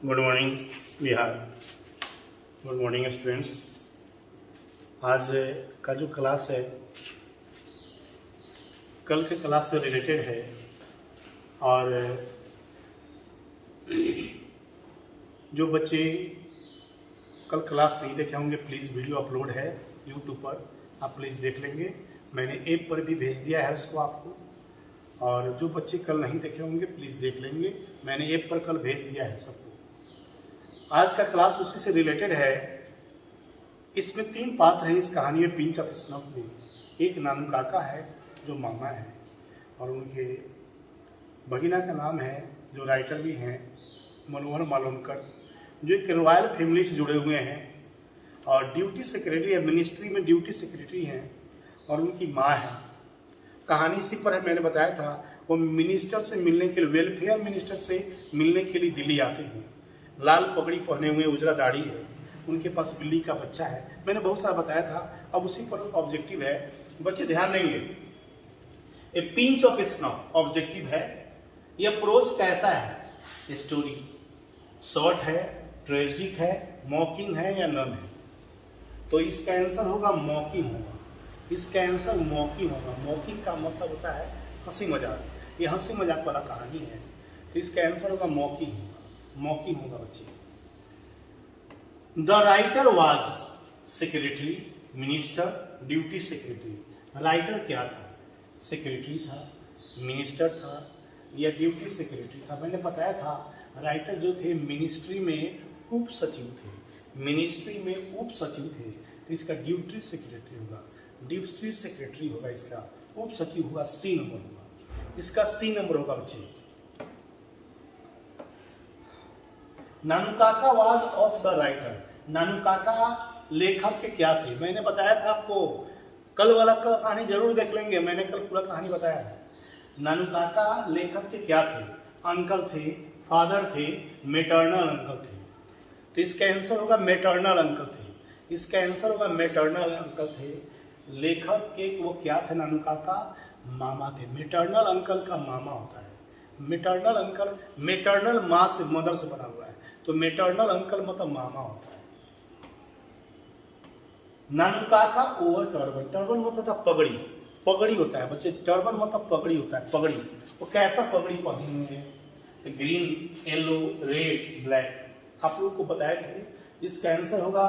Good morning Bihar. Good morning students. आज का जो क्लास है कल के क्लास से रिलेटेड है और जो बच्चे कल क्लास नहीं देखे होंगे प्लीज़ वीडियो अपलोड है यूट्यूब पर, आप प्लीज़ देख लेंगे। मैंने ऐप पर भी भेज दिया है उसको आपको, और जो बच्चे कल नहीं देखे होंगे प्लीज़ देख लेंगे। मैंने ऐप पर कल भेज दिया है सबको। आज का क्लास उसी से रिलेटेड है। इसमें 3 पात्र हैं इस कहानी में, पिंच ऑफ स्नफ में। एक नानू काका है जो मामा है, और उनके भगिना का नाम है जो राइटर भी हैं मनोहर मालवणकर, जो एक रॉयल फैमिली से जुड़े हुए हैं और ड्यूटी सेक्रेटरी है, मिनिस्ट्री में ड्यूटी सेक्रेटरी हैं, और उनकी माँ है। कहानी इसी पर है, मैंने बताया था। वो मिनिस्टर से मिलने के लिए, वेलफेयर मिनिस्टर से मिलने के लिए दिल्ली आते हैं। लाल पगड़ी पहने हुए, उजला दाढ़ी है, उनके पास बिल्ली का बच्चा है। मैंने बहुत सारा बताया था, अब उसी पर ऑब्जेक्टिव है। बच्चे ध्यान देंगे, ए पिंच ऑफ स्नफ ऑब्जेक्टिव है। यह प्रोज कैसा है? स्टोरी शॉर्ट है, ट्रेजिक है, मॉकिंग है या नन है? तो इसका आंसर होगा मॉकिंग होगा। इसका आंसर मॉकिंग होगा। मॉकिंग का मतलब होता है हंसी मजाक। ये हंसी मजाक वाला कहानी है, तो इसका आंसर होगा मॉकिंग होगा। मॉकिंग होगा बच्चे। The writer was secretary, minister, duty secretary. Writer क्या था? सेक्रेटरी था, मिनिस्टर था या ड्यूटी सेक्रेटरी था? मैंने बताया था राइटर जो थे मिनिस्ट्री में उप सचिव थे। मिनिस्ट्री में उप सचिव थे, तो इसका ड्यूटी सेक्रेटरी होगा। ड्यूटी सेक्रेटरी होगा इसका, उप सचिव होगा, सी नंबर होगा। इसका सी नंबर होगा बच्चे। नानू Kaka was of the writer. नानू काका लेखक के क्या थे? मैंने बताया था आपको, कल वाला का कहानी जरूर देख लेंगे, मैंने कल पूरा कहानी बताया है। नानू काका लेखक के क्या थे? अंकल थे, फादर थे, मेटर्नल अंकल थे। तो इसका आंसर होगा मेटर्नल अंकल थे। इसका आंसर होगा मेटर्नल अंकल थे। लेखक के वो क्या थे? नानू काका मामा थे। मेटर्नल अंकल का मामा होता है। मेटर्नल अंकल, मेटर्नल माँ से, मदर से बना हुआ है, तो मेटर्नल अंकल मतलब मामा होता है। नानू काका ओवर टर्बन। टर्बन होता था पगड़ी, पगड़ी होता है बच्चे। टर्बन मतलब पगड़ी होता है, पगड़ी। वो कैसा पगड़ी पहने हुए हैं? तो ग्रीन, येलो, रेड, ब्लैक। आप लोगों को बताए थे, इसका आंसर होगा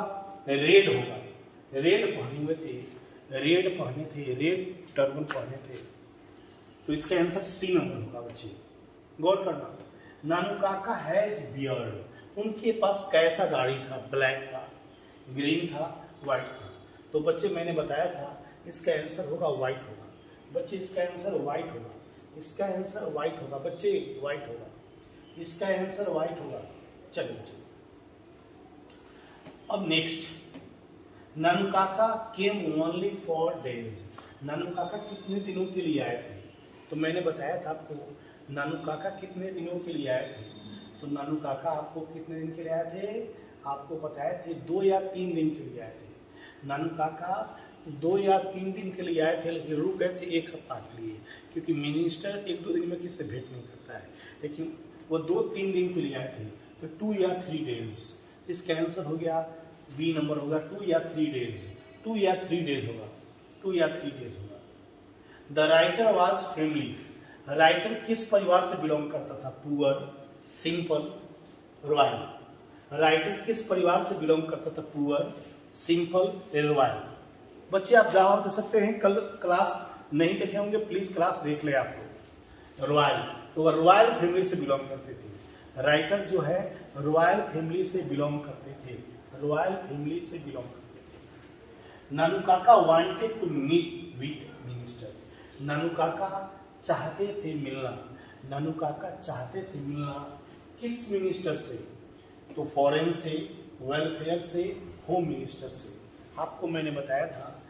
रेड होगा। रेड पहने हुए थे, रेड पहने थे, रेड टर्बन पहने थे, तो इसका आंसर सी नंबर होगा बच्चे। गौर करना। नानू काका हैज बियर्ड। उनके पास कैसा दाढ़ी था? ब्लैक था, ग्रीन था, व्हाइट था। तो बच्चे मैंने बताया था इसका आंसर होगा व्हाइट होगा। बच्चे इसका आंसर व्हाइट होगा। इसका आंसर व्हाइट होगा बच्चे, व्हाइट होगा। इसका आंसर व्हाइट होगा। चलिए बच्चे, अब नेक्स्ट, नानू काका केम ओनली फॉर डेज। नानू काका कितने दिनों के लिए आए थे? तो मैंने बताया था आपको नानू काका कितने दिनों के लिए आए थे। तो नानू काका आपको कितने दिन के लिए आए थे? आपको बताए थे 2 या 3 दिन के लिए आए थे। नानू काका 2 या 3 दिन के लिए आए थे, लेकिन रुक गए थे 1 सप्ताह के लिए, क्योंकि मिनिस्टर 1-2 दिन में किससे भेंट नहीं करता है। लेकिन वो 2-3 दिन के लिए आए थे, तो 2 या 3 डेज। इसका आंसर हो गया बी नंबर होगा, 2 या 3 डेज। 2 या 3 डेज होगा, 2 या 3 डेज होगा। The writer was family. Writer किस परिवार से बिलोंग करता था? Poor, simple, royal. राइटर किस परिवार से बिलोंग करता था? Poor, simple, royal. बच्चे आप जवाब दे सकते हैं। कल क्लास नहीं देखे होंगे प्लीज क्लास देख ले आपको। रॉयल, तो रॉयल फैमिली से बिलोंग करते थे। राइटर जो है रॉयल फैमिली से बिलोंग करते थे। रॉयल फैमिली से बिलोंग करते थे। Nanu Kaka wanted to meet with minister. Nanu Kaka चाहते थे मिलना। नानू काका चाहते थे मिलना किस मिनिस्टर से? तो फॉरेन से, वेलफेयर से, होम मिनिस्टर से। आपको मैंने बताया था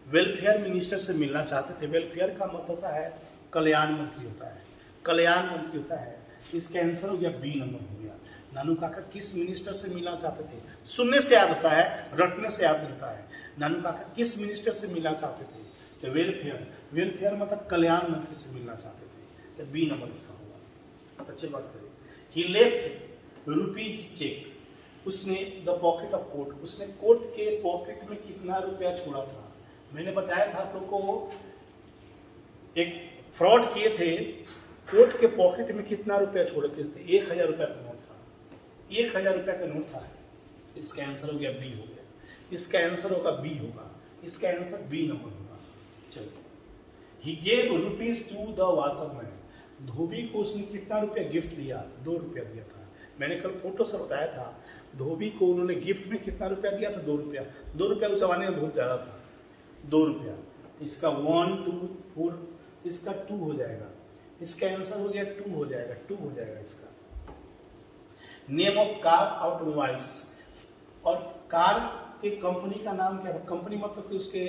वेलफेयर मिनिस्टर से मिलना चाहते थे। वेलफेयर का मतलब होता है कल्याण मंत्री होता है, कल्याण मंत्री होता है। इसका आंसर हो गया बी नंबर हो गया। नानू काका किस मिनिस्टर से मिलना चाहते थे? सुनने से याद होता है, रटने से याद नहीं होता है। नानू काका किस मिनिस्टर से मिलना चाहते थे? तो वेलफेयर, वेलफेयर मतलब कल्याण मंत्री से मिलना चाहते थे, तो बी नंबर इसका होगा। अच्छी बात करें। ही लेफ्ट रुपीज चेक। उसने द पॉकेट ऑफ कोट, उसने कोट के पॉकेट में कितना रुपया छोड़ा था। मैंने बताया था आप लोग को, एक फ्रॉड किए थे, कोट के पॉकेट में कितना रुपया छोड़े थे, 1000 रुपया का नोट था, 1000 रुपया का नोट था। इसका आंसर हो गया बी हो गया, इसका आंसर होगा बी होगा, इसका आंसर बी नंबर होगा। चलो, he gave rupees to the washerman, धोबी को उसने कितना रुपया गिफ्ट दिया, 2 रुपया दिया था। मैंने कल फोटो से बताया था, धोबी को उन्होंने गिफ्ट में कितना रुपया दिया था, 2 रुपया। 2 रुपया उस जमाने में बहुत ज्यादा था, 2 रुपया। इसका 1 2 4, इसका 2 हो जाएगा, इसका आंसर हो गया 2 हो जाएगा, 2 हो जाएगा इसका। नेम ऑफ कार ऑटोमोबाइल्स, और कार के कंपनी का नाम क्या था, कंपनी मतलब कि उसके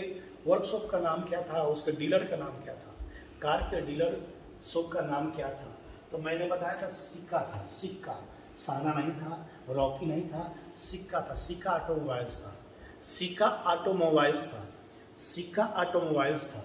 वर्कशॉप का नाम क्या था, उसके डीलर का नाम क्या था, कार के डीलर शॉप का नाम क्या था। तो मैंने बताया था सिक्का था, सिक्का, साना नहीं था, रॉकी नहीं था, सिक्का था, सिक्का ऑटोमोबाइल्स था, सिक्का ऑटोमोबाइल्स था, सिक्का ऑटोमोबाइल्स था।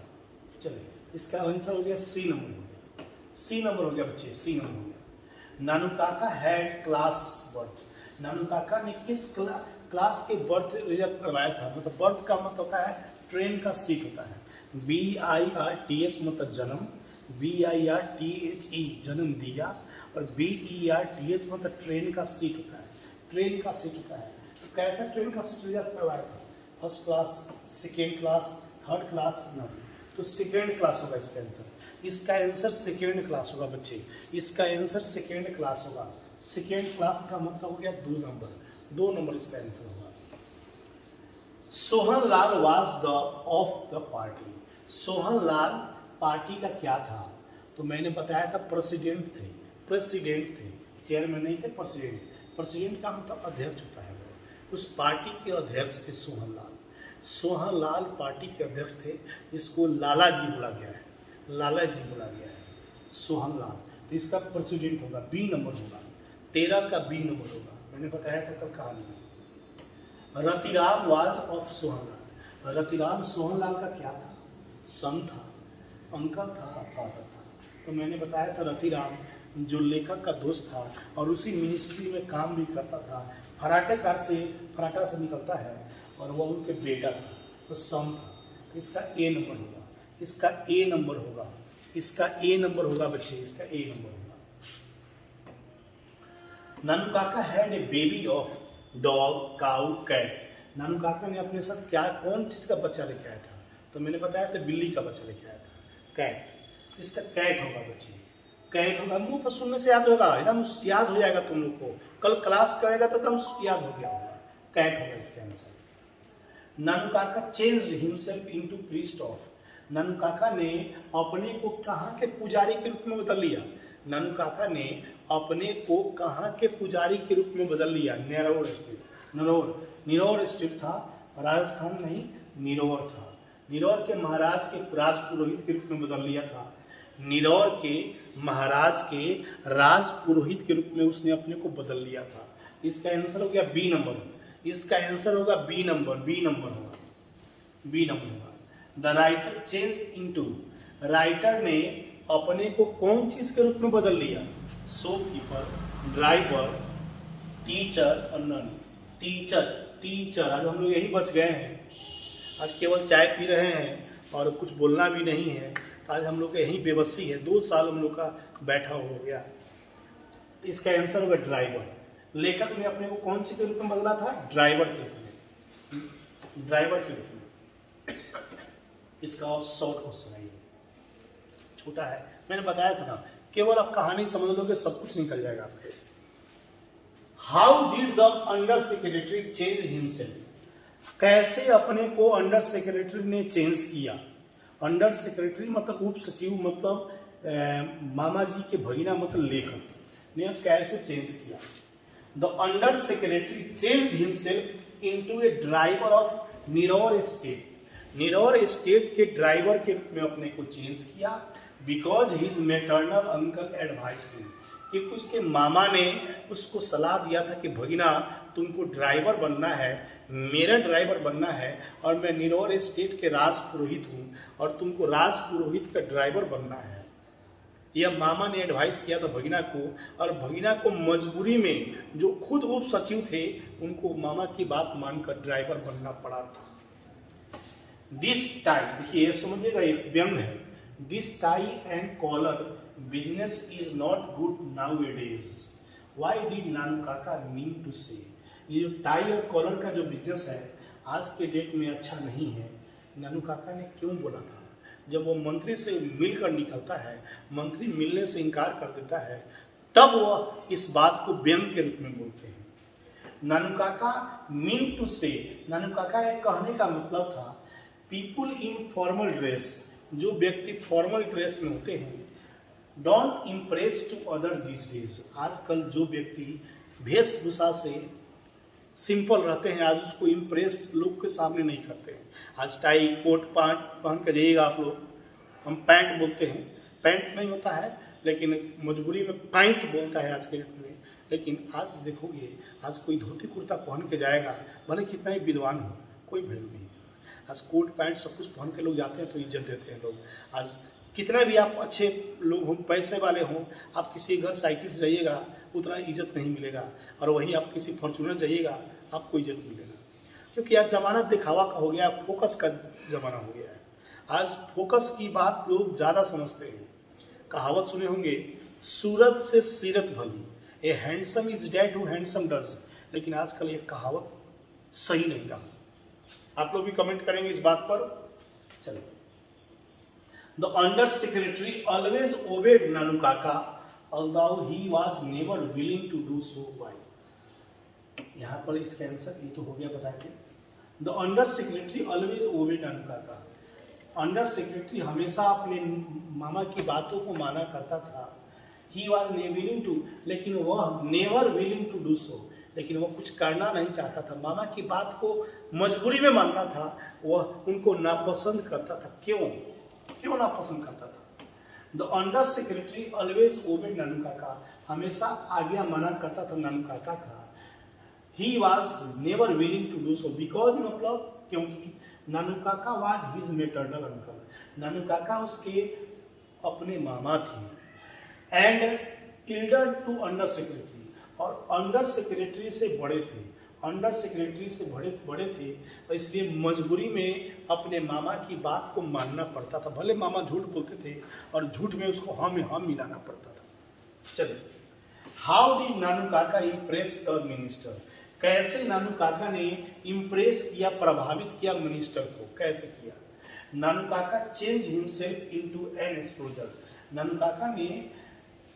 चलिए, इसका आंसर हो गया सी नंबर हो गया, सी नंबर हो गया बच्चे, सी नंबर हो गया। नानुकाका हैड क्लास बर्थ, नानुकाका ने किस क्लास के बर्थ रिजल्ट करवाया था। मतलब बर्थ का मतलब होता है ट्रेन का सीट होता है, BIRTH मतलब जन्म, BIRTHE जन्म दिया, और BERTH मतलब ट्रेन का सीट होता है, ट्रेन का सीट होता है। तो कैसा ट्रेन का सीट रिजल्ट करवाया था, first class, second class, third class, ना, तो सेकेंड क्लास होगा इसका आंसर। इसका आंसर सेकेंड क्लास होगा बच्चे, इसका आंसर सेकेंड क्लास होगा। सेकेंड क्लास का मतलब हो गया 2 नंबर, 2 नंबर इसका आंसर होगा। Sohan Lal was the of the party, Sohan Lal party का क्या था। तो मैंने बताया था प्रेसिडेंट थे, प्रेसिडेंट थे, चेयरमैन नहीं थे, प्रेसिडेंट। प्रेसिडेंट का मतलब अध्यक्ष होता है, उस पार्टी के अध्यक्ष थे सोहन लाल। सोहन लाल पार्टी के अध्यक्ष थे, जिसको लाला जी बोला गया है, लाला जी बोला गया है, सोहन लाल। तो इसका प्रेसिडेंट होगा, बी नंबर होगा, 13 का बी नंबर होगा। मैंने बताया था कल कहानी। रतिराम वाज ऑफ सोहनलाल, रतिराम सोहनलाल का क्या था, सन था, अंकल था, फादर था। तो मैंने बताया था रतिराम जो लेखक का दोस्त था और उसी मिनिस्ट्री में काम भी करता था, फराटेकार से, फराटा से निकलता है, और वो उनके बेटा था, तो सन था। तो इसका ए नंबर होगा, इसका ए नंबर होगा, इसका ए नंबर होगा बच्चे, इसका ए नंबर होगा। Nanukaka had a baby of dog, cow, cat. Nanukaka ने अपने साथ क्या, कौन चीज का बच्चा लेके आया था। तो मैंने बताया था बिल्ली का बच्चा लेके आया था, कैट। इसका कैट होगा बच्चे, कैट होगा। मुंह पर सुनने से याद होगा, एकदम याद हो जाएगा तुम लोग को, कल क्लास करेगा तो एकदम याद हो गया होगा, कैट होगा इसका answer. Nanukaka changed himself into priest of, Nanukaka ने अपने को कहाँ के पुजारी के रूप में बदल लिया। नानुकाका ने अपने को कहाँ के पुजारी के रूप में बदल लिया, नेरौर स्टेट, निरौर स्टेट था, राजस्थान नहीं, निरौर था। निरौर के महाराज के राज पुरोहित के रूप में बदल लिया था, निरौर के महाराज के राज पुरोहित के रूप में उसने अपने को बदल लिया था। इसका आंसर हो गया बी नंबर, इसका आंसर होगा बी नंबर, बी नंबर होगा, बी नंबर होगा। The writer change into, writer ने अपने को कौन चीज के रूप में बदल लिया, शॉपकीपर, ड्राइवर, टीचर और नन। टीचर, टीचर, आज हम लोग यही बच गए हैं, आज केवल चाय पी रहे हैं और कुछ बोलना भी नहीं है। आज हम लोग यही बेबसी है, 2 साल हम लोग का बैठा हो गया। इसका आंसर होगा ड्राइवर। लेखक ने अपने को कौन सी के रूप में बदला था, ड्राइवर के रूप में, ड्राइवर के रूप में। इसका और शॉर्ट क्वेश्चन है, छोटा है, मैंने बताया था ना, केवल आप कहानी समझ लोगे सब कुछ निकल जाएगा आपके। How did the under secretary change himself, कैसे अपने को अंडर सेक्रेटरी ने चेंज किया। अंडर सेक्रेटरी मतलब उप सचिव, मतलब मामा जी के भगीना, मतलब लेखक ने कैसे चेंज किया। The under secretary change himself into a driver of Niraur state, Niraur state के ड्राइवर के रूप में अपने को चेंज किया। Because his maternal uncle advice him, क्योंकि उसके मामा ने उसको सलाह दिया था कि भगीना तुमको ड्राइवर बनना है, मेरा ड्राइवर बनना है, और मैं निरौर स्टेट के राज पुरोहित हूँ और तुमको राज पुरोहित का ड्राइवर बनना है। यह मामा ने एडवाइस किया था भगीना को, और भगीना को मजबूरी में जो खुद उप सचिव थे उनको मामा की बात मानकर ड्राइवर बनना पड़ा था। दिस टाई, देखिए ये समझिएगा, एक व्यंग है। This tie and collar business is not good nowadays, why did Nanu Kaka mean to से। ये जो टाई और कॉलर का जो बिजनेस है आज के डेट में अच्छा नहीं है, नानू काका ने क्यों बोला था। जब वो मंत्री से मिलकर निकलता है, मंत्री मिलने से इनकार कर देता है, तब वह इस बात को व्यंग के रूप में बोलते हैं। नानू काका मीन टू से, नानू काका एक कहने का मतलब था पीपुल इन फॉर्मल ड्रेस, जो व्यक्ति फॉर्मल ड्रेस में होते हैं, don't impress to other this days. आजकल जो व्यक्ति वेशभूषा से सिंपल रहते हैं, आज उसको इम्प्रेस लोग के सामने नहीं करते हैं। आज टाई कोट पैंट पहन कर जाइएगा आप लोग, हम पैंट बोलते हैं, पैंट नहीं होता है लेकिन मजबूरी में पैंट बोलता है आज के डेट में। लेकिन आज देखोगे, आज कोई धोती कुर्ता पहन के जाएगा, भले कितना ही विद्वान हो, कोई वैल्यू नहीं। आज कोट पैंट सब कुछ पहन के लोग जाते हैं तो इज्जत देते हैं लोग। आज कितना भी आप अच्छे लोग हों, पैसे वाले हों, आप किसी घर साइकिल से जाइएगा उतना इज्जत नहीं मिलेगा, और वहीं आप किसी फॉर्चूनर जाइएगा आपको इज्जत मिलेगा। क्योंकि आज ज़माना दिखावा का हो गया, फोकस का ज़माना हो गया है। आज फोकस की बात लोग ज़्यादा समझते हैं। कहावत सुने होंगे, सूरत से सीरत भली, a handsome is that who handsome does. लेकिन आजकल ये कहावत सही नहीं रहा। आप लोग भी कमेंट करेंगे इस बात पर। चलो, the under secretary always obeyed Nanu Kaka although he was never willing to do so. Why? यहाँ पर इसका आंसर ये तो हो गया, बताते। The under secretary always obeyed Nanu Kaka. Under secretary हमेशा अपने मामा की बातों को माना करता था। ही वॉज विलिंग टू, लेकिन वह never willing to do so, लेकिन वह कुछ करना नहीं चाहता था। मामा की बात को मजबूरी में मानता था, वह उनको नापसंद करता था। क्यों नापसंद करता था? The under secretary always obeyed Nanu Kaka, हमेशा आज्ञा माना करता था नानू काका का। He was never willing to do so, because मतलब क्योंकि Nanu Kaka was his maternal uncle, Nanu Kaka उसके अपने मामा थे। And elder to under secretary, और अंडर सेक्रेटरी से बड़े थे, अंडर सेक्रेटरी से बड़े थे, तो इसलिए मजबूरी में अपने मामा की बात को मानना पड़ता था। भले मामा झूठ बोलते थे और झूठ में उसको हम मिलाना पड़ता था। चलिए, हाउ डिड नानू काका इम्प्रेस द मिनिस्टर, कैसे नानू काका ने इम्प्रेस किया, प्रभावित किया मिनिस्टर को, कैसे किया? नानू काका चेंज हिमसेल्फ इनटू एन एस्ट्रोलजर, नानू काका ने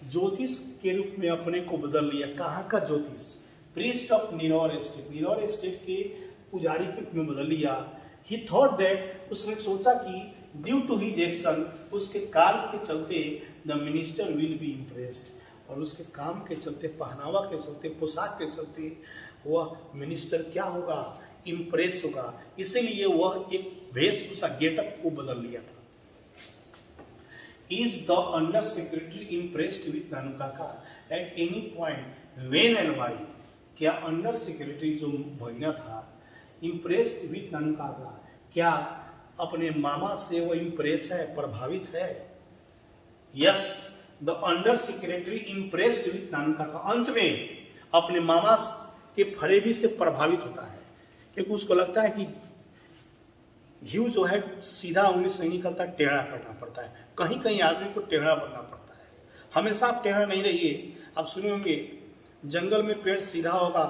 ज्योतिष के रूप में अपने को बदल लिया। कहाँ का ज्योतिष? प्रीस्ट ऑफ नीनौर एस्टेट, नीनौर एस्टेट के पुजारी के रूप में बदल लिया। ही थॉट दैट, उसने सोचा कि ड्यू टू हिज एक्शन, उसके कार्य के चलते the minister will be impressed, और उसके काम के चलते, पहनावा के चलते, पोशाक के चलते वह मिनिस्टर क्या होगा? इम्प्रेस होगा। इसीलिए वह एक वेशभूषा गेटअप को बदल लिया था। Is the under secretary impressed with Nanu Kaka at any point when and why, क्या अंडर सेक्रेटरी जो भगीना था इम्प्रेस्ड विथ नानू काका, क्या अपने मामा से वो इम्प्रेस है, प्रभावित है? Yes, the under secretary impressed with Nanu Kaka, अंत में अपने मामा के फरेबी से प्रभावित होता है, क्योंकि उसको लगता है कि घी जो है सीधा उंगली से नहीं निकलता, टेढ़ा करना पड़ता है। कहीं कहीं आदमी को टेढ़ा बनना पड़ता है। हमेशा आप टेढ़ा नहीं रहिए। आप सुने होंगे, जंगल में पेड़ सीधा होगा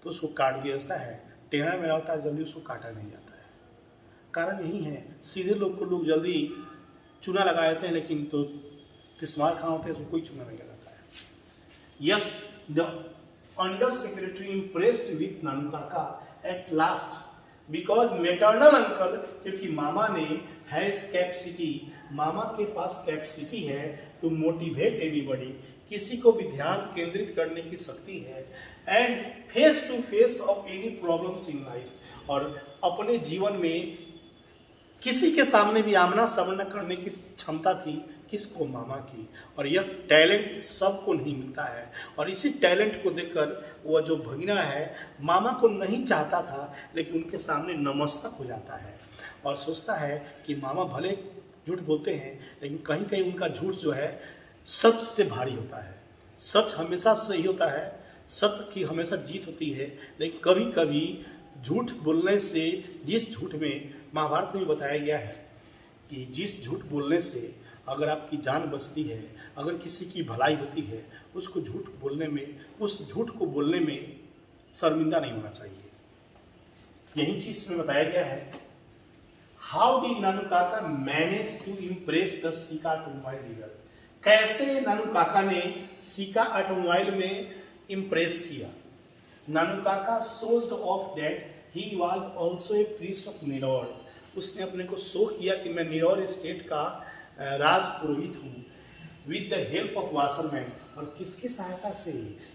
तो उसको काट दिया जाता है, टेढ़ा में रहता है जल्दी उसको काटा नहीं जाता है। कारण यही है, सीधे लोग को लोग जल्दी चूना लगा देते हैं, लेकिन तो तिस्मार खां होते हैं उसको कोई चूना नहीं लगाता है। Yes, the under secretary impressed with Nanu Kaka at last because maternal uncle, क्योंकि मामा ने हैज कैपेसिटी, मामा के पास कैपेसिटी है टू मोटिवेट एवरीबॉडी, किसी को भी ध्यान केंद्रित करने की शक्ति है। And face to face of any problems in life, और अपने जीवन में किसी के सामने भी आमना सामना करने की क्षमता थी। किसको? मामा की। और यह टैलेंट सबको नहीं मिलता है, और इसी टैलेंट को देखकर वह जो भगीना है मामा को नहीं चाहता था, लेकिन उनके सामने नमस्तक हो जाता है और सोचता है कि मामा भले झूठ बोलते हैं, लेकिन कहीं कहीं उनका झूठ जो है सच से भारी होता है। सच हमेशा सही होता है, सत्य की हमेशा जीत होती है। लेकिन कभी कभी झूठ बोलने से, जिस झूठ में महाभारत में बताया गया है कि जिस झूठ बोलने से अगर आपकी जान बचती है, अगर किसी की भलाई होती है, उसको झूठ बोलने में, उस झूठ को बोलने में शर्मिंदा नहीं होना चाहिए। यही चीज इसमें बताया गया है। How did Nanu Kaka manage to impress the सीका ऑटोमोबाइल डीलर। कैसे नानू काका ने सीका ऑटोमोबाइल में इम्प्रेस किया। Nanu Kaka showed off that he was also a priest of Niraur. उसने अपने को शो किया कि मैं निरौर स्टेट का राज पुरोहित हूँ। With the help of washerman, और किसकी सहायता से?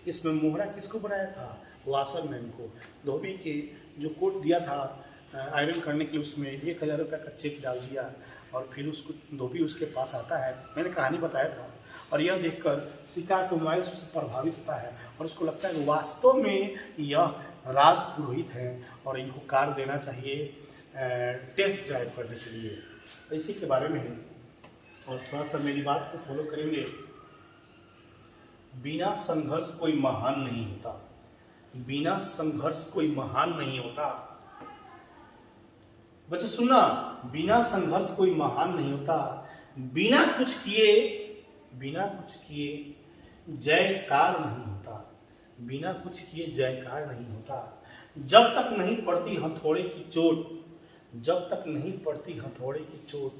इसमें मोहरा किसको बनाया था? वाशरमैन को। धोबी के जो कोट दिया था आयरन करने के लिए, उसमें 1000 रुपये का चेक डाल दिया और फिर उसको धोबी उसके पास आता है। मैंने कहानी बताया था। और यह देखकर सीका ऑटोमोबाइल से प्रभावित होता है और उसको लगता है कि वास्तव में यह राज पुरोहित है और इनको कार देना चाहिए टेस्ट ड्राइव करने के लिए। तो इसी के बारे में है। और थोड़ा सा मेरी बात को फॉलो करेंगे। बिना संघर्ष कोई महान नहीं होता। बिना संघर्ष कोई महान नहीं होता। बच्चे सुनना, बिना संघर्ष कोई महान नहीं होता। बिना कुछ किए जयकार नहीं होता। बिना कुछ किए जयकार नहीं होता। जब तक नहीं पड़ती हथौड़े की चोट, जब तक नहीं पड़ती हथौड़े की चोट,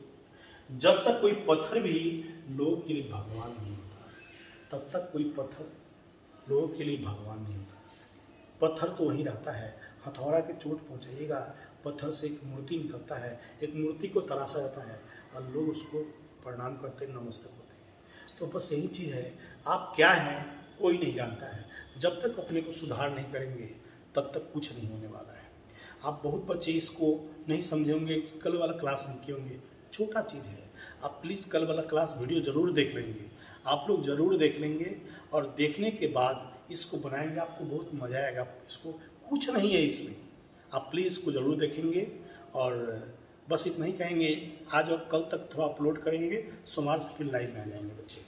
जब तक कोई पत्थर भी लोगों के लिए भगवान नहीं होता, तब तक कोई पत्थर लोगों के लिए भगवान नहीं होता। पत्थर तो वहीं रहता है, हथौड़ा के चोट पहुंचाइएगा, पत्थर से एक मूर्ति निकलता है, एक मूर्ति को तराशा जाता है और लोग उसको प्रणाम करते, नमस्ते होते हैं। तो बस यही चीज़ है। आप क्या हैं कोई नहीं जानता है। जब तक अपने को सुधार नहीं करेंगे तब तक कुछ नहीं होने वाला है। आप बहुत बच्चे इसको नहीं समझे होंगे कि कल वाला क्लास नहीं किए होंगे। छोटा चीज़ है। आप प्लीज़ कल वाला क्लास वीडियो ज़रूर देख लेंगे। आप लोग ज़रूर देख लेंगे और देखने के बाद इसको बनाएंगे, आपको बहुत मज़ा आएगा। इसको कुछ नहीं है इसमें, आप प्लीज़ इसको ज़रूर देखेंगे। और बस इतना ही कहेंगे। आज और कल तक थोड़ा अपलोड करेंगे, सोमवार से फिर लाइव में आ जाएंगे बच्चे।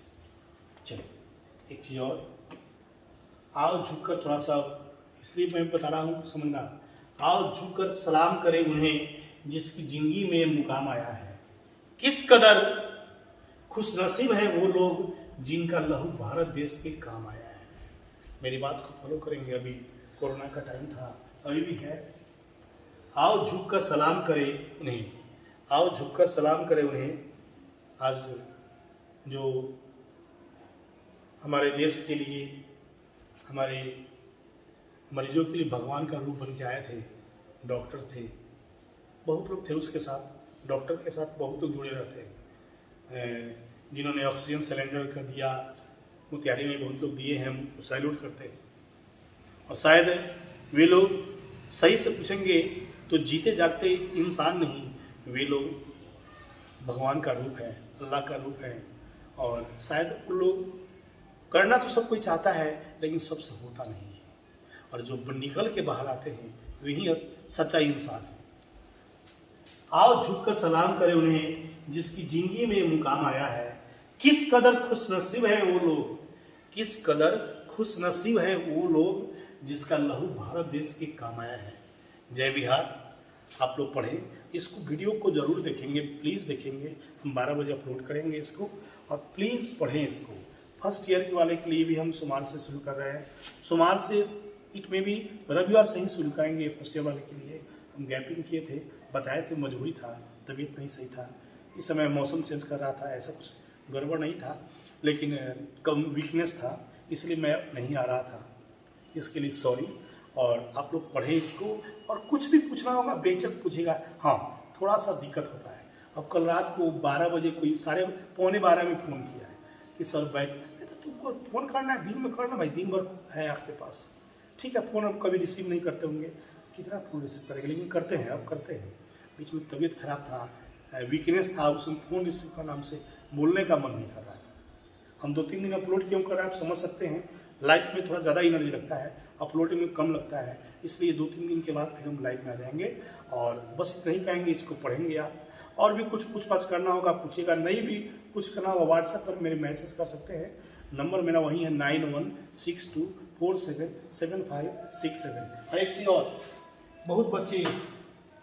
चलिए एक चीज़ और, आओ झुककर थोड़ा सा, इसलिए मैं बता रहा हूँ समझना। आओ झुककर सलाम करें उन्हें जिसकी जिंदगी में मुकाम आया है। किस कदर खुशनसीब है वो लोग जिनका लहू भारत देश के काम आया है। मेरी बात को फॉलो करेंगे। अभी कोरोना का टाइम था, अभी भी है। आओ झुककर सलाम करें उन्हें, आओ झुककर सलाम करें उन्हें। आज जो हमारे देश के लिए, हमारे मरीजों के लिए भगवान का रूप बन के आए थे, डॉक्टर थे, बहुत लोग थे उसके साथ। डॉक्टर के साथ बहुत लोग जुड़े रहते हैं, जिन्होंने ऑक्सीजन सिलेंडर का दिया, मुतियारी में बहुत लोग दिए हैं, हम सैल्यूट करते हैं। और शायद वे लोग सही से पूछेंगे तो जीते जागते इंसान नहीं, वे लोग भगवान का रूप है, अल्लाह का रूप है। और शायद उन लोग करना तो सब कोई चाहता है लेकिन सबसे होता नहीं है। और जो निकल के बाहर आते हैं वही सच्चा इंसान है। आओ झुककर सलाम करें उन्हें जिसकी जिंदगी में मुकाम आया है। किस कदर खुशनसीब है वो लोग, किस कदर खुशनसीब है वो लोग जिसका लहू भारत देश के काम आया है। जय बिहार। आप लोग पढ़ें इसको, वीडियो को जरूर देखेंगे, प्लीज़ देखेंगे। हम 12 बजे अपलोड करेंगे इसको, और प्लीज़ पढ़ें इसको। फर्स्ट ईयर के वाले के लिए भी हम सोमवार से शुरू कर रहे हैं। सोमवार से इट में भी रविवार से ही शुरू करेंगे। फर्स्ट ईयर वाले के लिए हम गैपिंग किए थे, बताए थे, मजबूरी था, तबीयत नहीं सही था, इस समय मौसम चेंज कर रहा था, ऐसा कुछ गड़बड़ नहीं था, लेकिन कम वीकनेस था, इसलिए मैं नहीं आ रहा था। इसके लिए सॉरी। और आप लोग पढ़ें इसको, और कुछ भी पूछना होगा बेझक पूछेगा। हाँ, थोड़ा सा दिक्कत होता है। अब कल रात को 12 बजे कोई 11:15 में फ़ोन किया है कि सर बैठ, तो तुमको फ़ोन करना है, दिन में करना भाई, दिन भर है आपके पास, ठीक है। फ़ोन अब कभी रिसीव नहीं करते होंगे, कितना फ़ोन रिसीव करेंगे, लेकिन करते हैं, अब करते हैं। बीच में तबीयत खराब था, वीकनेस था, उसमें फ़ोन रिसीव करना, हमसे बोलने का मन नहीं कर रहा था। हम 2-3 दिन अपलोड क्यों कर रहे हैं आप समझ सकते हैं। लाइव में थोड़ा ज़्यादा एनर्जी लगता है, अपलोडिंग में कम लगता है, इसलिए 2-3 दिन के बाद फिर हम लाइव में आ जाएंगे। और बस इतना ही कहेंगे, इसको पढ़ेंगे आप। और भी कुछ पूछ पाछ करना होगा पूछिएगा, नहीं भी कुछ करना होगा व्हाट्सएप पर मेरे मैसेज कर सकते हैं। नंबर मेरा वही है 9162477567। और एक चीज़ और, बहुत बच्चे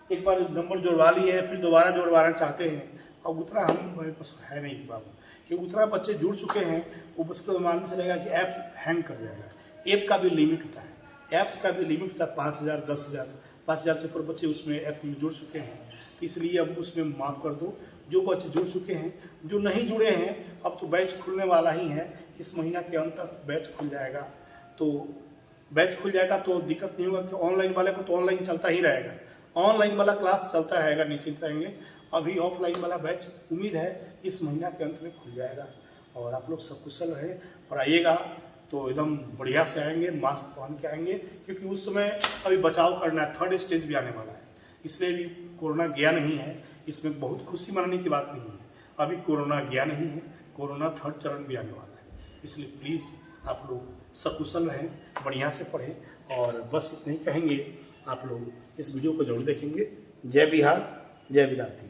एक बार नंबर जोड़वा लिए हैं फिर दोबारा जोड़वाना चाहते हैं, और उतना हमारे पास है नहीं बाबू, क्योंकि उतना बच्चे जुड़ चुके हैं, वो उसको मालूम चलेगा कि ऐप हैंग कर जाएगा। ऐप का भी लिमिट होता है, ऐप्स का भी लिमिट होता है 5000, 10,000, 5000 से ऊपर बच्चे उसमें ऐप में जुड़ चुके हैं, इसलिए अब उसमें माफ़ कर दो। जो बच्चे जुड़ चुके हैं, जो नहीं जुड़े हैं, अब तो बैच खुलने वाला ही है, इस महीना के अंत तक बैच खुल जाएगा। तो बैच खुल जाएगा तो दिक्कत नहीं होगा कि ऑनलाइन वाले को तो ऑनलाइन चलता ही रहेगा, ऑनलाइन वाला क्लास चलता रहेगा, निश्चिंत रहेंगे। अभी ऑफलाइन वाला बैच उम्मीद है इस महीना के अंत में खुल जाएगा। और आप लोग सकुशल रहें और आइएगा तो एकदम बढ़िया से आएंगे, मास्क पहन के आएंगे, क्योंकि उस समय अभी बचाव करना है, 3rd स्टेज भी आने वाला है, इसलिए भी कोरोना गया नहीं है। इसमें बहुत खुशी मनाने की बात नहीं है, अभी कोरोना गया नहीं है, कोरोना 3rd चरण भी आने वाला है। इसलिए प्लीज़ आप लोग सकुशल रहें, बढ़िया से पढ़ें, और बस इतना ही कहेंगे। आप लोग इस वीडियो को जरूर देखेंगे। जय बिहार, जय विद्यार्थी।